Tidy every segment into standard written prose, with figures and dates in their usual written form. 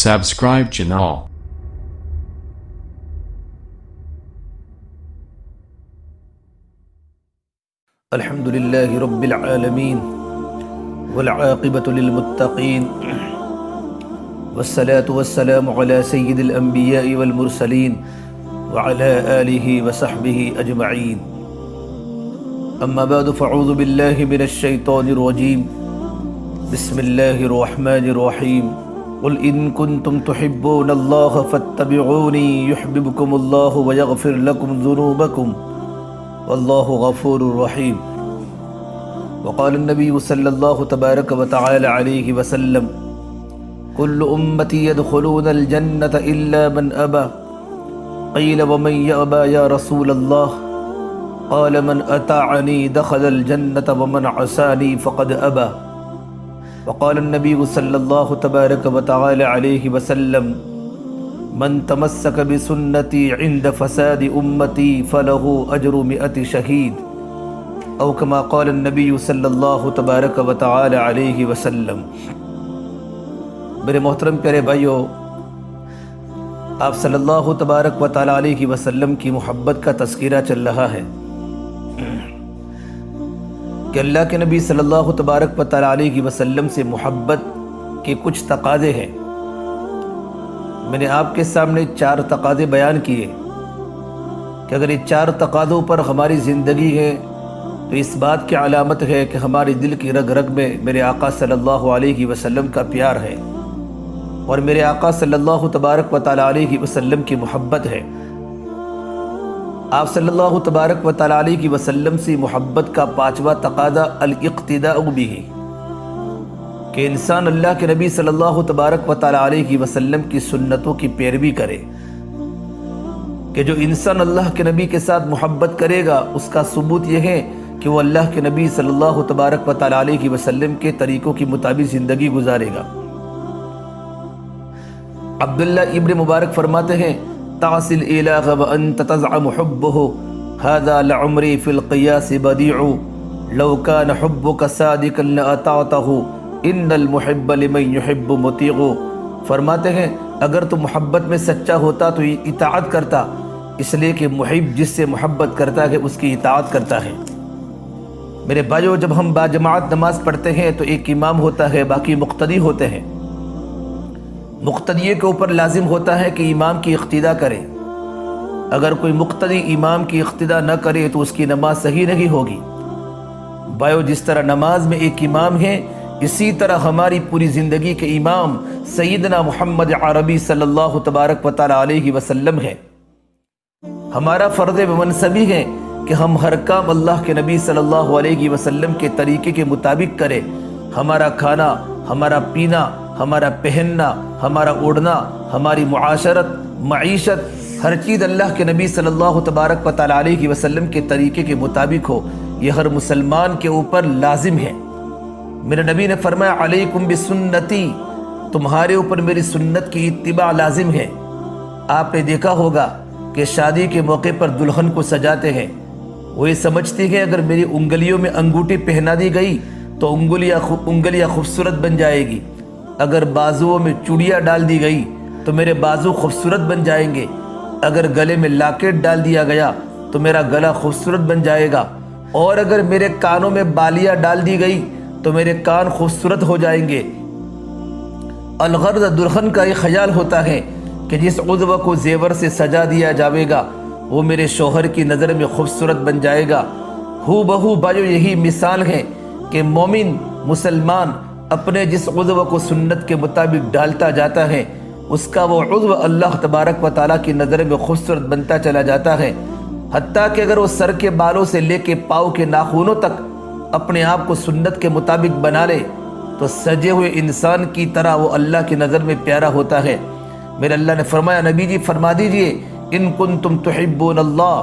subscribe channel. الحمد لله رب العالمين والعاقبة للمتقين والصلاة والسلام على سيد الأنبياء والمرسلين وعلى آله وصحبه أجمعين. أما بعد فأعوذ بالله من الشيطان الرجيم. بسم الله الرحمن الرحيم. قل إن كنتم تحبون الله فاتبعوني يحببكم الله ويغفر لكم ذنوبكم والله غفور رحيم. وقال النبي صلى الله تبارك وتعالى عليه وسلم: كل أمتي يدخلون الجنة إلا من أبى. قيل ومن يأبى يا رسول الله؟ قال من أطاعني دخل الجنة ومن عصاني فقد أبى. وقال النبي صلى الله تبارك وتعالى عليه وسلم: من تمسك بسنتي عند فساد أمتي فله أجر 100 شهيد، أو كما قال النبي صلی اللہ تبارک و تعالی علیہ وسلم. میرے محترم پیارے بھائیو، آپ صلی اللہ تبارک و تعالی علیہ وسلم کی محبت کا تذکرہ چل رہا ہے کہ اللہ کے نبی صلی اللہ تبارک و تعالی علیہ وسلم سے محبت کے کچھ تقاضے ہیں. میں نے آپ کے سامنے 4 تقاضے بیان کیے کہ اگر یہ 4 تقاضوں پر ہماری زندگی ہے تو اس بات کی علامت ہے کہ ہمارے دل کی رگ رگ میں میرے آقا صلی اللہ علیہ وسلم کا پیار ہے اور میرے آقا صلی اللہ تبارک و تعالی علیہ وسلم کی محبت ہے. آپ صلی اللہ تبارک و تعالی علیہ وسلم سے محبت کا 5واں تقاضا الاقتداء بہ، کہ انسان اللہ کے نبی صلی اللہ تبارک و تعالی علیہ وسلم کی سنتوں کی پیروی کرے. کہ جو انسان اللہ کے نبی کے ساتھ محبت کرے گا اس کا ثبوت یہ ہے کہ وہ اللہ کے نبی صلی اللہ تبارک و تعالی علیہ وسلم کے طریقوں کے مطابق زندگی گزارے گا. عبداللہ ابن مبارک فرماتے ہیں: تعصی الالہ وانت تزعم حبہ هذا لعمری فی القیاس بدیع لو کان حبک صادقا لأطعتہ ان المحب لمن یحب مطیع. فرماتے ہیں اگر تو محبت میں سچا ہوتا تو اطاعت کرتا، اس لیے کہ محب جس سے محبت کرتا ہے اس کی اطاعت کرتا ہے. میرے بھائیو، جب ہم باجماعت نماز پڑھتے ہیں تو ایک امام ہوتا ہے، باقی مقتدی ہوتے ہیں. مقتدی کے اوپر لازم ہوتا ہے کہ امام کی اقتداء کرے. اگر کوئی مقتدی امام کی اقتداء نہ کرے تو اس کی نماز صحیح نہیں ہوگی. بھائیو، جس طرح نماز میں ایک امام ہے اسی طرح ہماری پوری زندگی کے امام سیدنا محمد عربی صلی اللہ تبارک و تعالی علیہ وسلم ہے. ہمارا فرض منصبی ہے کہ ہم ہر کام اللہ کے نبی صلی اللہ علیہ وسلم کے طریقے کے مطابق کریں. ہمارا کھانا، ہمارا پینا، ہمارا پہننا، ہمارا اوڑھنا، ہماری معاشرت، معیشت، ہر چیز اللہ کے نبی صلی اللہ تبارک و تعالی علیہ وسلم کے طریقے کے مطابق ہو. یہ ہر مسلمان کے اوپر لازم ہے. میرے نبی نے فرمایا: علیکم بسنتی، تمہارے اوپر میری سنت کی اتباع لازم ہے. آپ نے دیکھا ہوگا کہ شادی کے موقع پر دلہن کو سجاتے ہیں. وہ یہ سمجھتی ہے اگر میری انگلیوں میں انگوٹھی پہنا دی گئی تو انگلیاں خوبصورت بن جائے گی. اگر بازوؤں میں چوڑیاں ڈال دی گئی تو میرے بازو خوبصورت بن جائیں گے. اگر گلے میں لاکٹ ڈال دیا گیا تو میرا گلا خوبصورت بن جائے گا. اور اگر میرے کانوں میں بالیاں ڈال دی گئی تو میرے کان خوبصورت ہو جائیں گے. الغرض دلہن کا یہ خیال ہوتا ہے کہ جس عضو کو زیور سے سجا دیا جاوے گا وہ میرے شوہر کی نظر میں خوبصورت بن جائے گا. ہو بہو بھائیو یہی مثال ہے کہ مومن مسلمان اپنے جس عضو کو سنت کے مطابق ڈالتا جاتا ہے اس کا وہ عضو اللہ تبارک و تعالیٰ کی نظر میں خوبصورت بنتا چلا جاتا ہے. حتیٰ کہ اگر وہ سر کے بالوں سے لے کے پاؤں کے ناخنوں تک اپنے آپ کو سنت کے مطابق بنا لے تو سجے ہوئے انسان کی طرح وہ اللہ کی نظر میں پیارا ہوتا ہے. میرے اللہ نے فرمایا: نبی جی فرما دیجئے ان کنتم تحبون اللہ،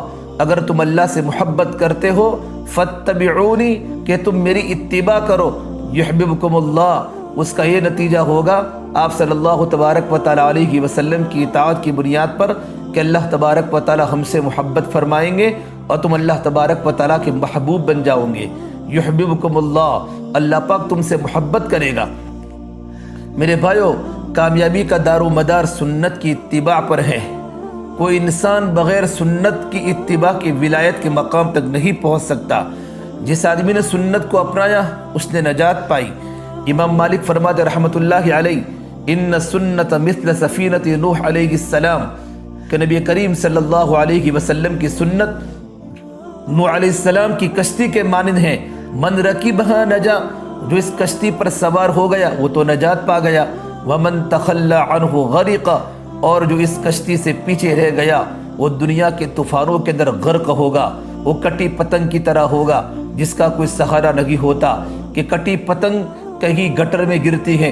اگر تم اللہ سے محبت کرتے ہو فاتبعونی، کہ تم میری اتباع کرو، یحببکم اللہ. اس کا یہ نتیجہ ہوگا آپ صلی اللہ تبارک و تعالی علیہ وسلم کی اطاعت کی بنیاد پر کہ اللہ تبارک و تعالی ہم سے محبت فرمائیں گے اور تم اللہ تبارک و تعالی کے محبوب بن جاؤ گے. یحببکم اللہ، اللہ پاک تم سے محبت کرے گا. میرے بھائیو، کامیابی کا دار و مدار سنت کی اتباع پر ہے۔ کوئی انسان بغیر سنت کی اتباع کی ولایت کے مقام تک نہیں پہنچ سکتا۔ جس آدمی نے سنت کو اپنایا اس نے نجات پائی۔ امام مالک فرماتے رحمۃ اللہ علیہ، ان سنت مثل سفینۃ نوح علیہ السلام، کہ نبی کریم صلی اللہ علیہ وسلم کی سنت نوح علیہ السلام کی کشتی کے مانند ہے۔ من رکبہا نجا، جو اس کشتی پر سوار ہو گیا وہ تو نجات پا گیا۔ ومن تخلی عنہ غرق، اور جو اس کشتی سے پیچھے رہ گیا وہ دنیا کے طوفانوں کے اندر غرق ہوگا۔ وہ کٹی پتنگ کی طرح ہوگا جس کا کوئی سہارا نہیں ہوتا، کہ کٹی پتنگ کہیں گٹر میں گرتی ہے،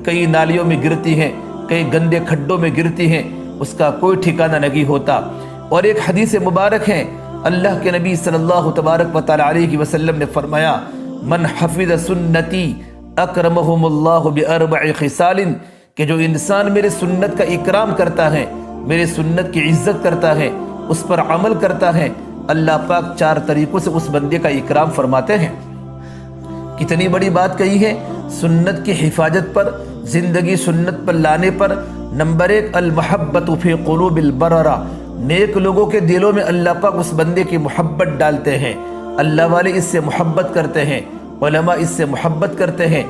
کئی نالیوں میں گرتی ہے، کئی گندے کھڈوں میں گرتی ہیں، اس کا کوئی ٹھکانہ نہیں ہوتا۔ اور ایک حدیث مبارک ہے، اللہ کے نبی صلی اللہ تبارک و تعالی علیہ وسلم نے فرمایا، من حفظ سنتی اکرمہم اللہ باربع خصال، کہ جو انسان میرے سنت کا اکرام کرتا ہے، میرے سنت کی عزت کرتا ہے، اس پر عمل کرتا ہے، اللہ پاک 4 طریقوں سے اس بندے کا اکرام فرماتے ہیں۔ کتنی بڑی بات کہی ہے سنت کی حفاظت پر، زندگی سنت پر لانے پر۔ نمبر 1، المحبت فی قلوب البررہ، نیک لوگوں کے دلوں میں اللہ پاک اس بندے کی محبت ڈالتے ہیں، اللہ والے اس سے محبت کرتے ہیں، علماء اس سے محبت کرتے ہیں۔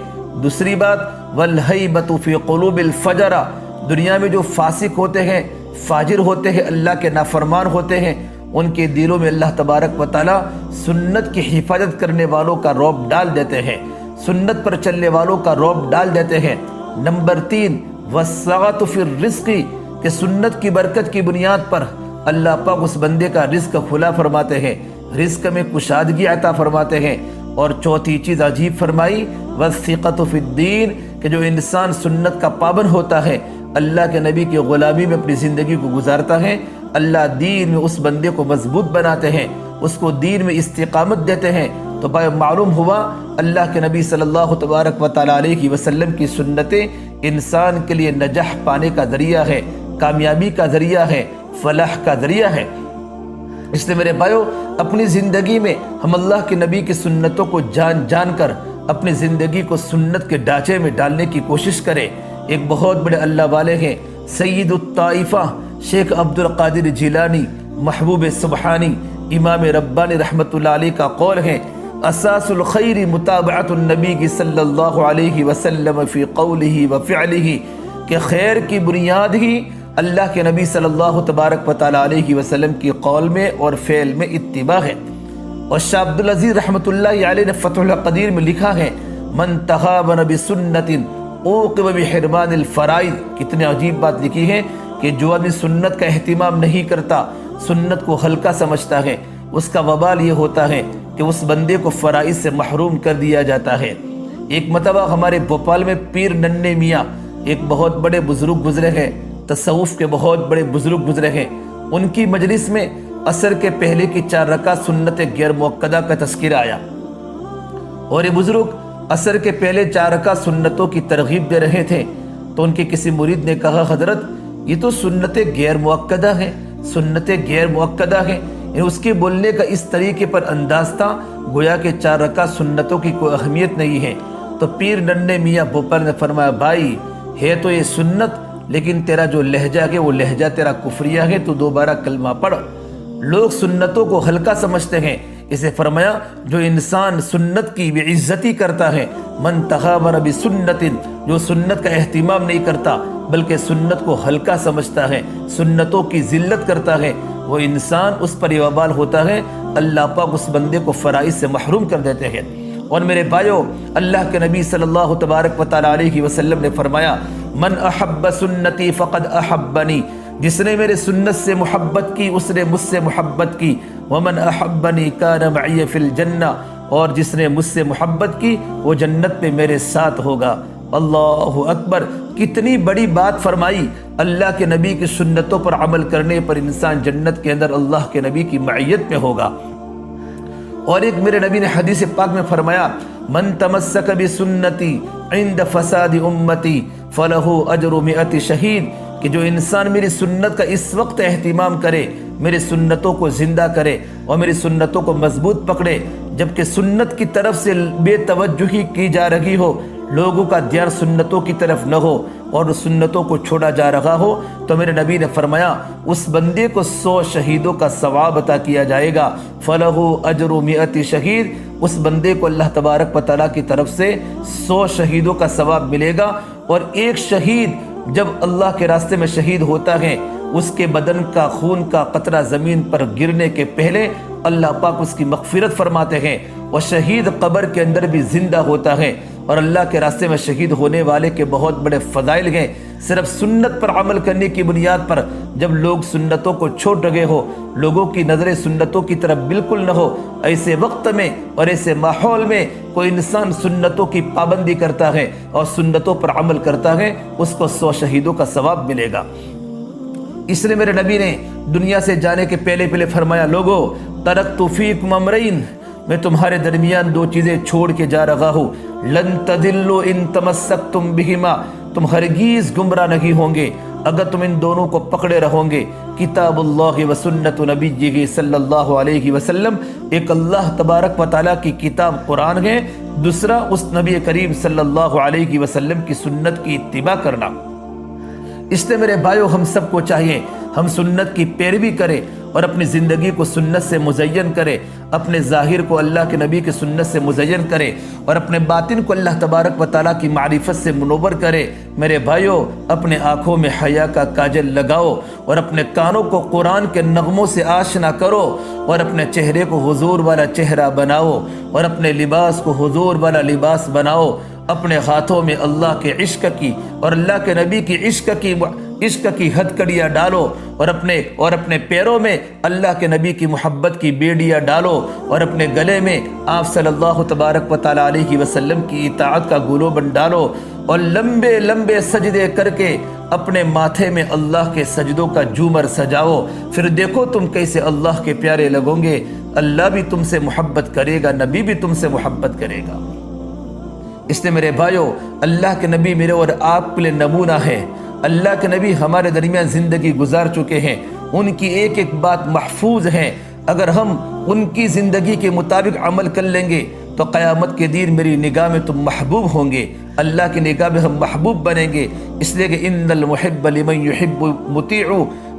دوسری بات، والہیبۃ فی قلوب الفجرہ، دنیا میں جو فاسق ہوتے ہیں، فاجر ہوتے ہیں، اللہ کے نافرمان ہوتے ہیں، ان کے دلوں میں اللہ تبارک و تعالی سنت کی حفاظت کرنے والوں کا رعب ڈال دیتے ہیں، سنت پر چلنے والوں کا رعب ڈال دیتے ہیں۔ نمبر 3، والسعۃ فی الرزق، کہ سنت کی برکت کی بنیاد پر اللہ پاک اس بندے کا رزق کھلا فرماتے ہیں، رزق میں کشادگی عطا فرماتے ہیں۔ اور چوتھی چیز عجیب فرمائی، والثقۃ فی الدین، کہ جو انسان سنت کا پابند ہوتا ہے، اللہ کے نبی کی غلامی میں اپنی زندگی کو گزارتا ہے، اللہ دین میں اس بندے کو مضبوط بناتے ہیں، اس کو دین میں استقامت دیتے ہیں۔ تو معلوم ہوا اللہ کے نبی صلی اللہ تبارک و تعالی علیہ وسلم کی سنتیں انسان کے لیے نجاح پانے کا ذریعہ ہے، کامیابی کا ذریعہ ہے، فلاح کا ذریعہ ہے۔ اس لیے میرے بھائیو، اپنی زندگی میں ہم اللہ کے نبی کی سنتوں کو جان جان کر اپنی زندگی کو سنت کے ڈھانچے میں ڈالنے کی کوشش کریں۔ ایک بہت بڑے اللہ والے ہیں، سید الطائفہ شیخ عبد القادر جیلانی محبوب سبحانی امام ربانی رحمۃ اللہ علیہ کا قول ہے، اساس الخیر متابعۃ النبی صلی اللہ علیہ وسلم فی قولہ و فعلہ، کہ خیر کی بنیاد ہی اللہ کے نبی صلی اللہ تبارک و تعالی علیہ وسلم کی قول میں اور فعل میں اتباع ہے۔ اور شاہ عبد العزیز رحمۃ اللہ علیہ نے فتح القدیر میں لکھا ہے، من تغابن بسنت عوقب بحرمان الفرائض، کتنے عجیب بات لکھی ہے کہ جو آدمی سنت کا اہتمام نہیں کرتا، سنت کو ہلکا سمجھتا ہے، اس کا وبال یہ ہوتا ہے کہ اس بندے کو فرائض سے محروم کر دیا جاتا ہے۔ ایک مرتبہ ہمارے بھوپال میں پیر ننھے میاں ایک بہت بڑے بزرگ گزرے ہیں، تصوف کے بہت بڑے بزرگ گزرے ہیں، ان کی مجلس میں عصر کے پہلے کی 4 رکعت سنت غیر مؤکدہ کا تذکرہ آیا، اور یہ بزرگ عصر کے پہلے 4 رکعت سنتوں کی ترغیب دے رہے تھے۔ تو ان کے کسی مرید نے کہا، حضرت یہ تو سنت غیر مؤکدہ ہے، سنت غیر مؤکدہ ہے۔ اس کے بولنے کا اس طریقے پر انداز تھا گویا کہ 4 رکعت سنتوں کی کوئی اہمیت نہیں ہے۔ تو پیر ننھے میاں بھوپال نے فرمایا، بھائی ہے تو یہ سنت، لیکن تیرا جو لہجہ ہے وہ لہجہ تیرا کفریہ ہے، تو دوبارہ کلمہ پڑھ۔ لوگ سنتوں کو ہلکا سمجھتے ہیں، اسے فرمایا جو انسان سنت کی بے عزتی کرتا ہے، من تغابن بسنت، جو سنت کا اہتمام نہیں کرتا بلکہ سنت کو ہلکا سمجھتا ہے، سنتوں کی ذلت کرتا ہے، وہ انسان اس پر وبال ہوتا ہے، اللہ پاک اس بندے کو فرائض سے محروم کر دیتے ہیں۔ اور میرے بھائیو، اللہ کے نبی صلی اللہ تبارک و تعالی علیہ وسلم نے فرمایا، من احب سنتی فقد احبنی، جس نے میرے سنت سے محبت کی اس نے مجھ سے محبت کی، ومن احبنی کان معی فی الجنہ، اور جس نے مجھ سے محبت کی وہ جنت میں میرے ساتھ ہوگا۔ اللہ اکبر، کتنی بڑی بات فرمائی۔ اللہ کے نبی کی سنتوں پر عمل کرنے پر انسان جنت کے اندر اللہ کے نبی کی معیت میں ہوگا۔ اور ایک میرے نبی نے حدیث پاک میں فرمایا، من تمسک بسنتی عند فساد امتی فلہ اجر 100 شہید، کہ جو انسان میری سنت کا اس وقت اہتمام کرے، میری سنتوں کو زندہ کرے اور میری سنتوں کو مضبوط پکڑے جبکہ سنت کی طرف سے بے توجہی کی جا رہی ہو، لوگوں کا دھیان سنتوں کی طرف نہ ہو اور سنتوں کو چھوڑا جا رہا ہو، تو میرے نبی نے فرمایا اس بندے کو 100 شہیدوں کا ثواب عطا کیا جائے گا۔ فَلَهُ أَجْرُ 100 شہید، اس بندے کو اللہ تبارک و تعالیٰ کی طرف سے 100 شہیدوں کا ثواب ملے گا۔ اور ایک شہید جب اللہ کے راستے میں شہید ہوتا ہے، اس کے بدن کا خون کا قطرہ زمین پر گرنے کے پہلے اللہ پاک اس کی مغفرت فرماتے ہیں، اور شہید قبر کے اندر بھی زندہ ہوتا ہے۔ اور اللہ کے راستے میں شہید ہونے والے کے بہت بڑے فضائل ہیں۔ صرف سنت پر عمل کرنے کی بنیاد پر جب لوگ سنتوں کو چھوڑ رہے ہو، لوگوں کی نظریں سنتوں کی طرف بالکل نہ ہو، ایسے وقت میں اور ایسے ماحول میں کوئی انسان سنتوں کی پابندی کرتا ہے اور سنتوں پر عمل کرتا ہے، اس کو 100 شہیدوں کا ثواب ملے گا۔ اس لیے میرے نبی نے دنیا سے جانے کے پہلے فرمایا، لوگو ترکت فیکم امرین، میں تمہارے درمیان 2 چیزیں چھوڑ کے جا رہا ہوں، لن تضلوا ان تمسکتم بہما، تم ہرگز گمراہ نہیں ہوں گے اگر تم ان دونوں کو پکڑے رہو گے، کتاب اللہ و سنت نبیہ صلی اللہ علیہ وسلم، ایک اللہ تبارک و تعالیٰ کی کتاب قرآن ہے، دوسرا اس نبی کریم صلی اللہ علیہ وسلم کی سنت کی اتباع کرنا۔ اس لیے میرے بھائیو، ہم سب کو چاہیے ہم سنت کی پیروی کریں اور اپنی زندگی کو سنت سے مزین کریں، اپنے ظاہر کو اللہ کے نبی کی سنت سے مزین کریں اور اپنے باطن کو اللہ تبارک و تعالیٰ کی معرفت سے منور کریں۔ میرے بھائیو، اپنے آنکھوں میں حیا کا کاجل لگاؤ اور اپنے کانوں کو قرآن کے نغموں سے آشنا کرو اور اپنے چہرے کو حضور والا چہرہ بناؤ اور اپنے لباس کو حضور والا لباس بناؤ، اپنے ہاتھوں میں اللہ کے عشق کی اور اللہ کے نبی کی عشق کی ہتھکڑیاں ڈالو اور اپنے پیروں میں اللہ کے نبی کی محبت کی بیڑیاں ڈالو اور اپنے گلے میں آپ صلی اللہ تبارک و تعالیٰ علیہ وسلم کی اطاعت کا گلوبند ڈالو اور لمبے لمبے سجدے کر کے اپنے ماتھے میں اللہ کے سجدوں کا جھومر سجاؤ۔ پھر دیکھو تم کیسے اللہ کے پیارے لگو گے، اللہ بھی تم سے محبت کرے گا، نبی بھی تم سے محبت کرے گا۔ اس لیے میرے بھائیو، اللہ کے نبی میرے اور آپ کے لیے نمونہ ہے۔ اللہ کے نبی ہمارے درمیان زندگی گزار چکے ہیں، ان کی ایک ایک بات محفوظ ہے۔ اگر ہم ان کی زندگی کے مطابق عمل کر لیں گے تو قیامت کے دن میری نگاہ میں تم محبوب ہوں گے، اللہ کی نگاہ میں ہم محبوب بنیں گے۔ اس لیے کہ ان المحب لمن یحب مطیع،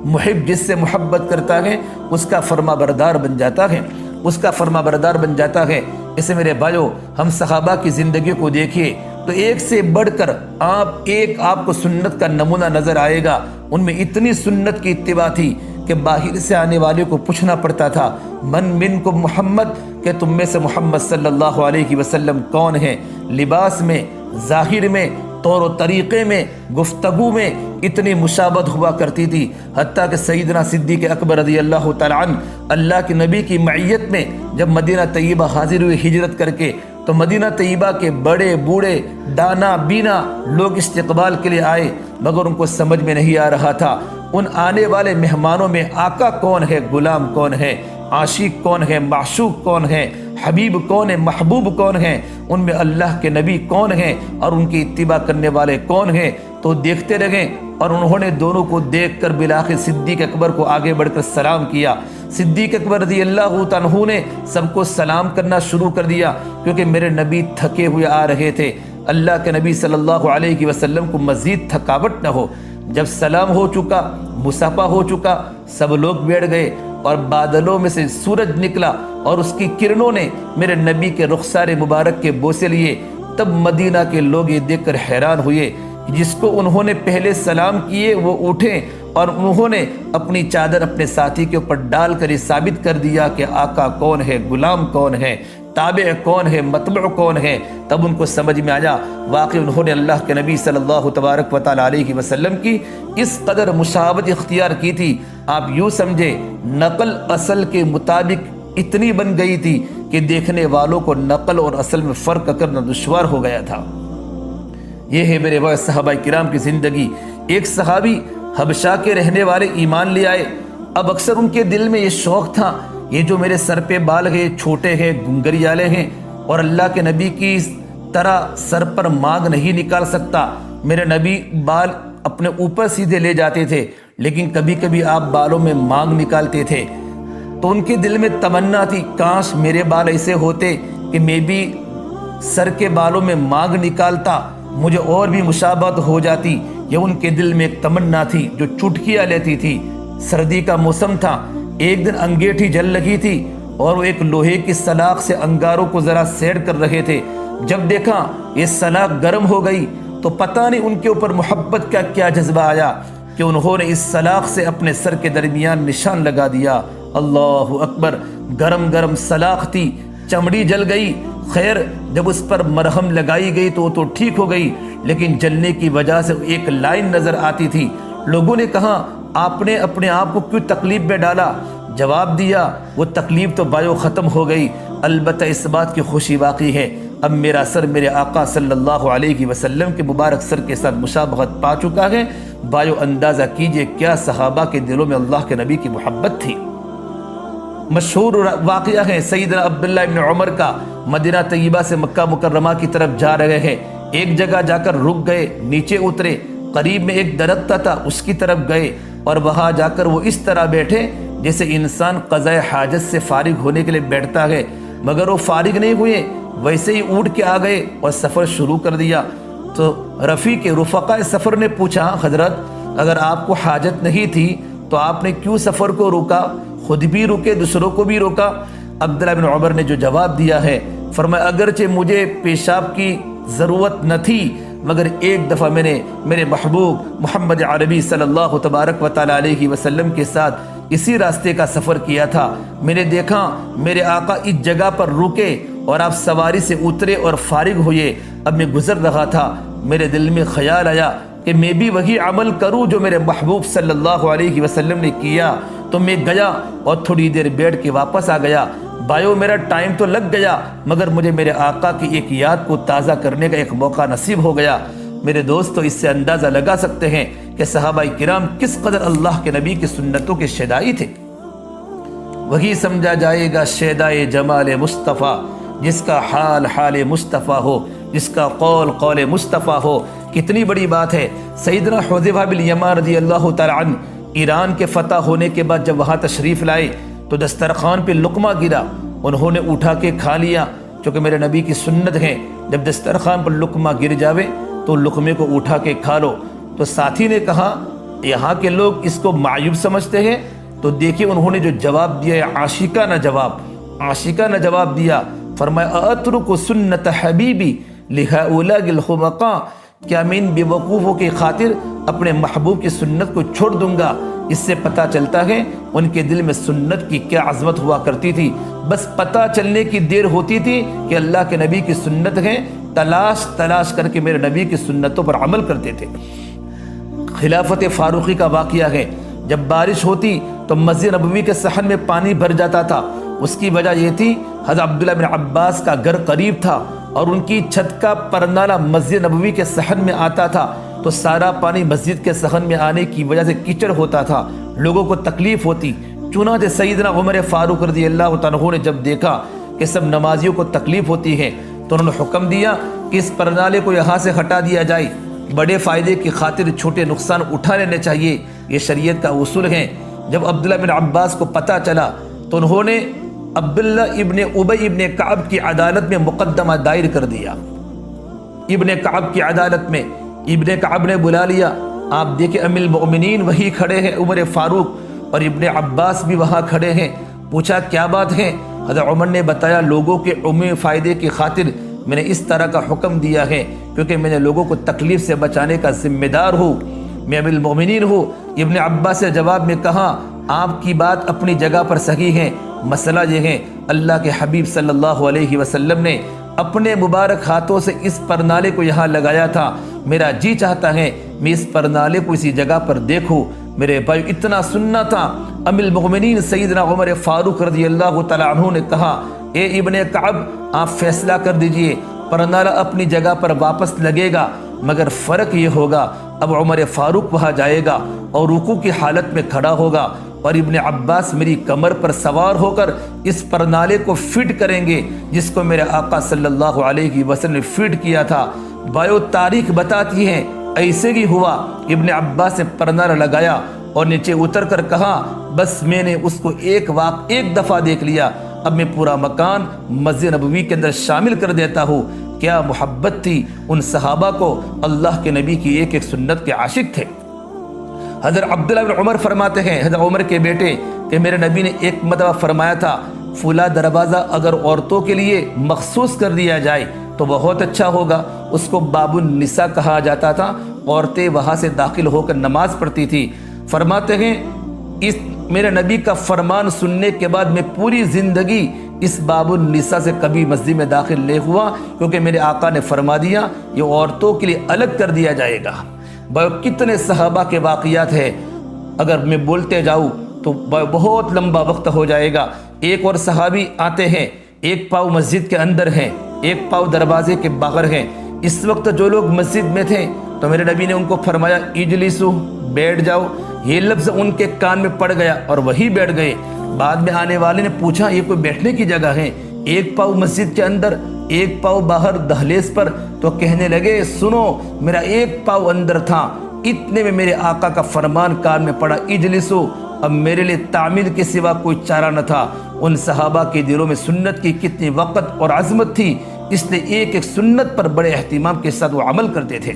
محب جس سے محبت کرتا ہے اس کا فرما بردار بن جاتا ہے، اس کا فرما بردار بن جاتا ہے۔ اسے میرے بھائیو، ہم صحابہ کی زندگی کو دیکھیے تو ایک سے بڑھ کر آپ کو سنت کا نمونہ نظر آئے گا۔ ان میں اتنی سنت کی اتباع تھی کہ باہر سے آنے والے کو پوچھنا پڑتا تھا، من منکم محمد، کہ تم میں سے محمد صلی اللہ علیہ وسلم کون ہے؟ لباس میں، ظاہر میں، طور و طریقے میں، گفتگو میں اتنی مشابہت ہوا کرتی تھی، حتیٰ کہ سیدنا صدیق اکبر رضی اللہ تعالیٰ عنہ اللہ کے نبی کی معیت میں جب مدینہ طیبہ حاضر ہوئے ہجرت کر کے، تو مدینہ طیبہ کے بڑے بوڑھے دانا بینا لوگ استقبال کے لیے آئے، مگر ان کو سمجھ میں نہیں آ رہا تھا ان آنے والے مہمانوں میں آقا کون ہے، غلام کون ہے، عاشق کون ہے، معشوق کون ہے، حبیب کون ہے، محبوب کون ہے، ان میں اللہ کے نبی کون ہیں اور ان کی اتباع کرنے والے کون ہیں۔ تو دیکھتے رہے اور انہوں نے دونوں کو دیکھ کر بالآخر صدیق اکبر کو آگے بڑھ کر سلام کیا۔ صدیق اکبر رضی اللہ تعالیٰ عنہ نے سب کو سلام کرنا شروع کر دیا، کیونکہ میرے نبی تھکے ہوئے آ رہے تھے، اللہ کے نبی صلی اللہ علیہ وسلم کو مزید تھکاوٹ نہ ہو۔ جب سلام ہو چکا، مصافحہ ہو چکا، سب لوگ بیٹھ گئے اور بادلوں میں سے سورج نکلا اور اس کی کرنوں نے میرے نبی کے رخسار مبارک کے بوسے لیے۔ تب مدینہ کے لوگ یہ دیکھ کر حیران ہوئے، جس کو انہوں نے پہلے سلام کیے وہ اٹھے اور انہوں نے اپنی چادر اپنے ساتھی کے اوپر ڈال کر یہ ثابت کر دیا کہ آقا کون ہے، غلام کون ہے، تابع کون ہے، متبع کون ہے۔ تب ان کو سمجھ میں آیا واقعی انہوں نے اللہ کے نبی صلی اللہ تبارک و تعالیٰ علیہ وسلم کی اس قدر مشابہت اختیار کی تھی، آپ یوں سمجھے نقل اصل کے مطابق اتنی بن گئی تھی کہ دیکھنے والوں کو نقل اور اصل میں فرق کرنا دشوار ہو گیا تھا۔ یہ ہے میرے بھائی صحابہ کرام کی زندگی۔ ایک صحابی حبشہ کے رہنے والے ایمان لے آئے، اب اکثر ان کے دل میں یہ شوق تھا، یہ جو میرے سر پہ بال ہے، چھوٹے ہیں، گنگریالے ہیں اور اللہ کے نبی کی طرح سر پر مانگ نہیں نکال سکتا۔ میرے نبی بال اپنے اوپر سیدھے لے جاتے تھے، لیکن کبھی کبھی آپ بالوں میں مانگ نکالتے تھے، تو ان کے دل میں تمنا تھی کاش میرے بال ایسے ہوتے کہ میں بھی سر کے بالوں میں مانگ نکالتا مجھے اور بھی مشابہت ہو جاتی۔ یہ ان کے دل میں ایک تمنا تھی جو چٹکیاں لیتی تھی۔ سردی کا موسم تھا، ایک دن انگیٹھی جل لگی تھی اور وہ ایک لوہے کی سلاخ سے انگاروں کو ذرا سیٹ کر رہے تھے۔ جب دیکھا یہ سلاخ گرم ہو گئی تو پتہ نہیں ان کے اوپر محبت کا کیا جذبہ آیا کہ انہوں نے اس سلاخ سے اپنے سر کے درمیان نشان لگا دیا۔ اللہ اکبر! گرم گرم سلاخ تھی، چمڑی جل گئی۔ خیر جب اس پر مرہم لگائی گئی تو وہ تو ٹھیک ہو گئی، لیکن جلنے کی وجہ سے ایک لائن نظر آتی تھی۔ لوگوں نے کہا آپ نے اپنے آپ کو کیوں تکلیف میں ڈالا؟ جواب دیا وہ تکلیف تو بایو ختم ہو گئی، البتہ اس بات کی خوشی باقی ہے، اب میرا سر میرے آقا صلی اللہ علیہ وسلم کے مبارک سر کے ساتھ مشابہت پا چکا ہے۔ بایو اندازہ کیجئے کیا صحابہ کے دلوں میں اللہ کے نبی کی محبت تھی۔ مشہور واقعہ ہے سیدنا عبداللہ ابن عمر کا۔ مدینہ طیبہ سے مکہ مکرمہ کی طرف جا رہے ہیں، ایک جگہ جا کر رک گئے، نیچے اترے، قریب میں ایک درخت تھا اس کی طرف گئے اور وہاں جا کر وہ اس طرح بیٹھے جیسے انسان قضاء حاجت سے فارغ ہونے کے لیے بیٹھتا ہے، مگر وہ فارغ نہیں ہوئے، ویسے ہی اٹھ کے آ گئے اور سفر شروع کر دیا۔ تو رفیق رفقاء سفر نے پوچھا حضرت اگر آپ کو حاجت نہیں تھی تو آپ نے کیوں سفر کو روکا؟ خود بھی رکے دوسروں کو بھی روکا۔ عبداللہ بن عمر نے جو جواب دیا ہے فرمایا اگرچہ مجھے پیشاب کی ضرورت نہ تھی مگر ایک دفعہ میں نے میرے محبوب محمد عربی صلی اللہ تبارک و تعالی علیہ وسلم کے ساتھ اسی راستے کا سفر کیا تھا، میں نے دیکھا میرے آقا اس جگہ پر رکے اور آپ سواری سے اترے اور فارغ ہوئے۔ اب میں گزر رہا تھا، میرے دل میں خیال آیا کہ میں بھی وہی عمل کروں جو میرے محبوب صلی اللہ علیہ وسلم نے کیا، تو میں گیا اور تھوڑی دیر بیٹھ کے واپس آ گیا۔ بھائیو میرا ٹائم تو لگ گیا مگر مجھے میرے آقا کی ایک یاد کو تازہ کرنے کا ایک موقع نصیب ہو گیا۔ میرے دوستو اس سے اندازہ لگا سکتے ہیں کہ صحابہ کرام کس قدر اللہ کے نبی کی سنتوں کے شیدائی تھے۔ وہی سمجھا جائے گا شیدائے جمال مصطفیٰ جس کا حال حال مصطفیٰ ہو، جس کا قول قول مصطفیٰ ہو۔ کتنی بڑی بات ہے۔ سیدنا حذیفہ بن یمان رضی اللہ تعالی عنہ ایران کے فتح ہونے کے بعد جب وہاں تشریف لائے تو دسترخوان پہ لقمہ گرا، انہوں نے اٹھا کے کھا لیا، چونکہ میرے نبی کی سنت ہے جب دسترخوان پر لقمہ گر جاوے تو لقمے کو اٹھا کے کھا لو۔ تو ساتھی نے کہا یہاں کے لوگ اس کو معیوب سمجھتے ہیں، تو دیکھیں انہوں نے جو جواب دیا ہے عاشقانہ جواب دیا۔ فرمایا اترک سنت حبیبی لہؤلاء الخمقاء، کیا میں ان بے وقوفوں کی خاطر اپنے محبوب کی سنت کو چھوڑ دوں گا؟ اس سے پتہ چلتا ہے ان کے دل میں سنت کی کیا عظمت ہوا کرتی تھی، بس پتہ چلنے کی دیر ہوتی تھی کہ اللہ کے نبی کی سنت ہے، تلاش کر کے میرے نبی کی سنتوں پر عمل کرتے تھے۔ خلافت فاروقی کا واقعہ ہے، جب بارش ہوتی تو مسجد نبوی کے صحن میں پانی بھر جاتا تھا۔ اس کی وجہ یہ تھی حضرت عبداللہ بن عباس کا گھر قریب تھا اور ان کی چھت کا پرنالہ مسجد نبوی کے صحن میں آتا تھا، تو سارا پانی مسجد کے صحن میں آنے کی وجہ سے کیچڑ ہوتا تھا، لوگوں کو تکلیف ہوتی۔ چنانچہ سیدنا عمر فاروق رضی اللہ تعالیٰ عنہ نے جب دیکھا کہ سب نمازیوں کو تکلیف ہوتی ہے تو انہوں نے حکم دیا کہ اس پرنالے کو یہاں سے ہٹا دیا جائے، بڑے فائدے کی خاطر چھوٹے نقصان اٹھا لینے چاہیے، یہ شریعت کا اصول ہے۔ جب عبداللہ بن عباس کو پتہ چلا تو انہوں نے عبداللہ ابن ابی ابن کعب کی عدالت میں مقدمہ دائر کر دیا۔ ابن کعب کی عدالت میں ابن کعب نے بلا لیا۔ آپ دیکھیں ام المؤمنین وہی کھڑے ہیں، عمر فاروق اور ابن عباس بھی وہاں کھڑے ہیں۔ پوچھا کیا بات ہے؟ حضرت عمر نے بتایا لوگوں کے عمومی فائدے کی خاطر میں نے اس طرح کا حکم دیا ہے کیونکہ میں نے لوگوں کو تکلیف سے بچانے کا ذمہ دار ہوں، میں ام المؤمنین ہوں۔ ابن عباس نے جواب میں کہا آپ کی بات اپنی جگہ پر صحیح ہے، مسئلہ یہ ہے اللہ کے حبیب صلی اللہ علیہ وسلم نے اپنے مبارک ہاتھوں سے اس پرنالے کو یہاں لگایا تھا، میرا جی چاہتا ہے میں اس پرنالے کو اسی جگہ پر دیکھوں۔ میرے بھائی اتنا سننا تھا۔ ام المؤمنین سیدنا عمر فاروق رضی اللہ تعالیٰ عنہ نے کہا اے ابن کعب آپ فیصلہ کر دیجئے، پرنالہ اپنی جگہ پر واپس لگے گا، مگر فرق یہ ہوگا اب عمر فاروق وہاں جائے گا اور رکوع کی حالت میں کھڑا ہوگا اور ابن عباس میری کمر پر سوار ہو کر اس پرنالے کو فٹ کریں گے جس کو میرے آقا صلی اللہ علیہ وسلم نے فٹ کیا تھا۔ بایو تاریخ بتاتی ہے ایسے ہی ہوا۔ ابن عباس نے پرنالہ لگایا اور نیچے اتر کر کہا بس میں نے اس کو ایک دفعہ دیکھ لیا، اب میں پورا مکان مسجد نبوی کے اندر شامل کر دیتا ہوں۔ کیا محبت تھی ان صحابہ کو اللہ کے نبی کی ایک ایک سنت کے عاشق تھے۔ حضرت عبداللہ بن عمر فرماتے ہیں، حضرت عمر کے بیٹے، کہ میرے نبی نے ایک مرتبہ فرمایا تھا فلاں دروازہ اگر عورتوں کے لیے مخصوص کر دیا جائے تو بہت اچھا ہوگا۔ اس کو باب النساء کہا جاتا تھا، عورتیں وہاں سے داخل ہو کر نماز پڑھتی تھی۔ فرماتے ہیں اس میرے نبی کا فرمان سننے کے بعد میں پوری زندگی اس باب النساء سے کبھی مسجد میں داخل نہیں ہوا، کیونکہ میرے آقا نے فرما دیا یہ عورتوں کے لیے الگ کر دیا جائے گا۔ کتنے صحابہ کے واقعات ہیں، اگر میں بولتے جاؤں تو بہت لمبا وقت ہو جائے گا۔ ایک اور صحابی آتے ہیں، ایک پاؤں مسجد کے اندر ہیں، ایک پاؤں دروازے کے باہر ہیں۔ اس وقت جو لوگ مسجد میں تھے تو میرے نبی نے ان کو فرمایا اجلسو، بیٹھ جاؤ۔ یہ لفظ ان کے کان میں پڑ گیا اور وہی بیٹھ گئے۔ بعد میں آنے والے نے پوچھا یہ کوئی بیٹھنے کی جگہ ہے؟ ایک پاؤں مسجد کے اندر، ایک پاؤں باہر دہلیز پر، تو کہنے لگے سنو میرا ایک پاؤں اندر تھا، اتنے میں میرے آقا کا فرمان کان میں پڑا اجلسو۔ اب میرے لیے تعمیل کے سوا کوئی چارہ نہ تھا۔ ان صحابہ کے دلوں میں سنت کی کتنی وقت اور عظمت تھی، اس لیے ایک ایک سنت پر بڑے اہتمام کے ساتھ وہ عمل کرتے تھے۔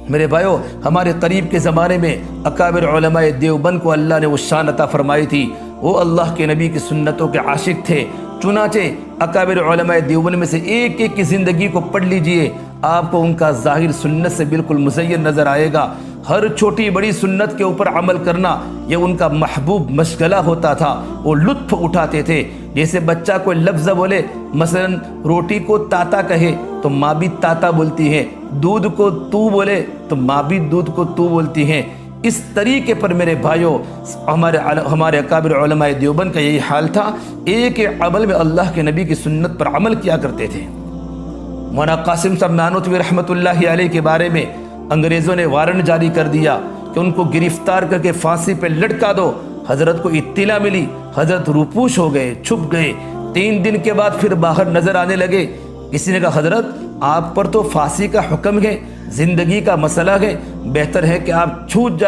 میرے بھائیو، ہمارے قریب کے زمانے میں اکابر علماء دیوبند کو اللہ نے وہ شان عطا فرمائی تھی، وہ اللہ کے نبی کی سنتوں کے عاشق تھے۔ چنانچہ اکابر علماء دیوبند میں سے ایک ایک کی زندگی کو پڑھ لیجئے، آپ کو ان کا ظاہر سنت سے بالکل مزین نظر آئے گا۔ ہر چھوٹی بڑی سنت کے اوپر عمل کرنا یہ ان کا محبوب مشغلہ ہوتا تھا، وہ لطف اٹھاتے تھے۔ جیسے بچہ کوئی لفظ بولے، مثلا روٹی کو تاتا کہے تو ماں بھی تاتا بولتی ہے، دودھ کو تو بولے تو ماں بھی دودھ کو تو بولتی ہیں۔ اس طریقے پر میرے بھائیوں ہمارے اکابر علماء دیوبند کا یہی حال تھا، ایک ایک عمل میں اللہ کے نبی کی سنت پر عمل کیا کرتے تھے۔ مولانا قاسم صاحب نانوتوی رحمۃ اللہ علیہ کے بارے میں انگریزوں نے وارنٹ جاری کر دیا کہ ان کو گرفتار کر کے پھانسی پہ لٹکا دو۔ حضرت کو اطلاع ملی، حضرت روپوش ہو گئے، چھپ گئے۔ 3 دن کے بعد پھر باہر نظر آنے لگے۔ کسی نے کہا حضرت آپ پر تو پھانسی کا حکم ہے، زندگی کا مسئلہ ہے، بہتر ہے کہ آپ چھپ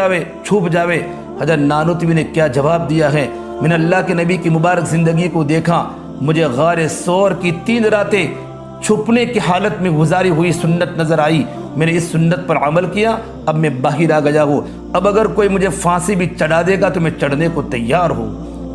جاوے۔ حضرت نانوتوی نے کیا جواب دیا ہے، میں نے اللہ کے نبی کی مبارک زندگی کو دیکھا، مجھے غار سور کی 3 راتیں چھپنے کی حالت میں گزاری ہوئی سنت نظر آئی، میں نے اس سنت پر عمل کیا، اب میں باہر آ گیا ہوں، اب اگر کوئی مجھے پھانسی بھی چڑھا دے گا تو میں چڑھنے کو تیار ہوں۔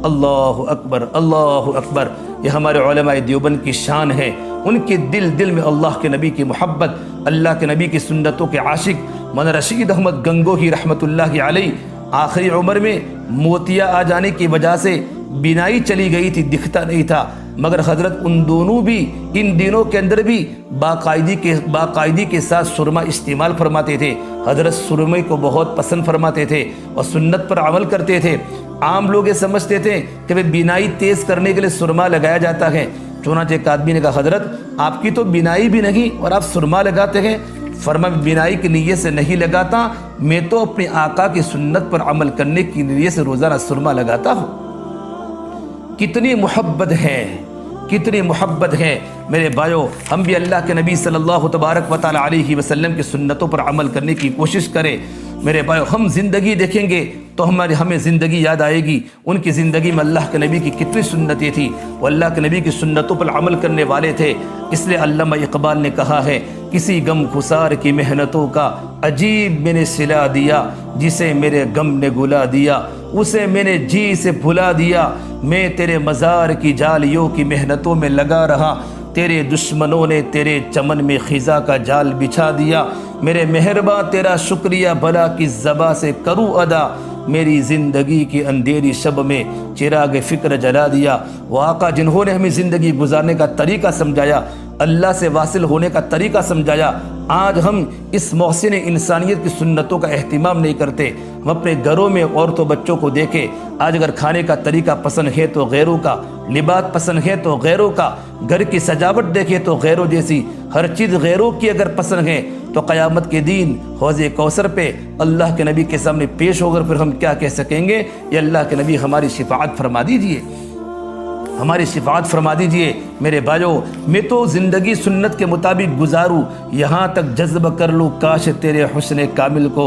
اللہ اکبر، اللہ اکبر۔ یہ ہمارے علماء دیوبند کی شان ہے، ان کے دل میں اللہ کے نبی کی محبت، اللہ کے نبی کی سنتوں کے عاشق۔ مولانا رشید احمد گنگوہی رحمۃ اللہ علیہ آخری عمر میں موتیا آ جانے کی وجہ سے بینائی چلی گئی تھی، دکھتا نہیں تھا، مگر حضرت ان دنوں کے اندر بھی باقاعدگی کے ساتھ سرما استعمال فرماتے تھے۔ حضرت سرمے کو بہت پسند فرماتے تھے اور سنت پر عمل کرتے تھے۔ عام لوگ یہ سمجھتے تھے کہ بینائی تیز کرنے کے لیے سرما لگایا جاتا ہے۔ چنانچہ ایک آدمی نے کہا حضرت آپ کی تو بینائی بھی نہیں اور آپ سرما لگاتے ہیں۔ فرمایا بینائی کی نیت سے نہیں لگاتا، میں تو اپنے آقا کی سنت پر عمل کرنے کی نیت سے روزانہ سرما لگاتا ہوں۔ کتنی محبت ہے، کتنی محبت ہے میرے بھائیو۔ ہم بھی اللہ کے نبی صلی اللہ تبارک و تعالی علیہ وسلم کی سنتوں پر عمل کرنے کی کوشش کریں۔ میرے بھائیو ہم زندگی دیکھیں گے تو ہمیں زندگی یاد آئے گی، ان کی زندگی میں اللہ کے نبی کی کتنی سنتیں تھی، وہ اللہ کے نبی کی سنتوں پر عمل کرنے والے تھے۔ اس لیے علامہ اقبال نے کہا ہے کسی غم خسار کی محنتوں کا عجیب میں نے صلہ دیا، جسے میرے غم نے گلا دیا اسے میں نے جی سے بھلا دیا، میں تیرے مزار کی جالیوں کی محنتوں میں لگا رہا، تیرے دشمنوں نے تیرے چمن میں خزاں کا جال بچھا دیا، میرے مہرباں تیرا شکریہ بھلا کس زباں سے کروں ادا، میری زندگی کی اندھیری شب میں چراغ فکر جلا دیا۔ وہ آقا جنہوں نے ہمیں زندگی گزارنے کا طریقہ سمجھایا، اللہ سے واصل ہونے کا طریقہ سمجھایا، آج ہم اس محسن انسانیت کی سنتوں کا اہتمام نہیں کرتے۔ ہم اپنے گھروں میں عورتوں بچوں کو دیکھیں، آج اگر کھانے کا طریقہ پسند ہے تو غیروں کا، لباس پسند ہے تو غیروں کا، گھر کی سجاوٹ دیکھیں تو غیروں جیسی، ہر چیز غیروں کی اگر پسند ہے تو قیامت کے دن حوض کوثر پہ اللہ کے نبی کے سامنے پیش ہو کر پھر ہم کیا کہہ سکیں گے؟ یا اللہ کے نبی ہماری شفاعت فرما دیجئے، ہماری شفاعت فرما دیجئے۔ میرے بھائیو میں تو زندگی سنت کے مطابق گزاروں، یہاں تک جذب کر لوں کاش تیرے حسن کامل کو،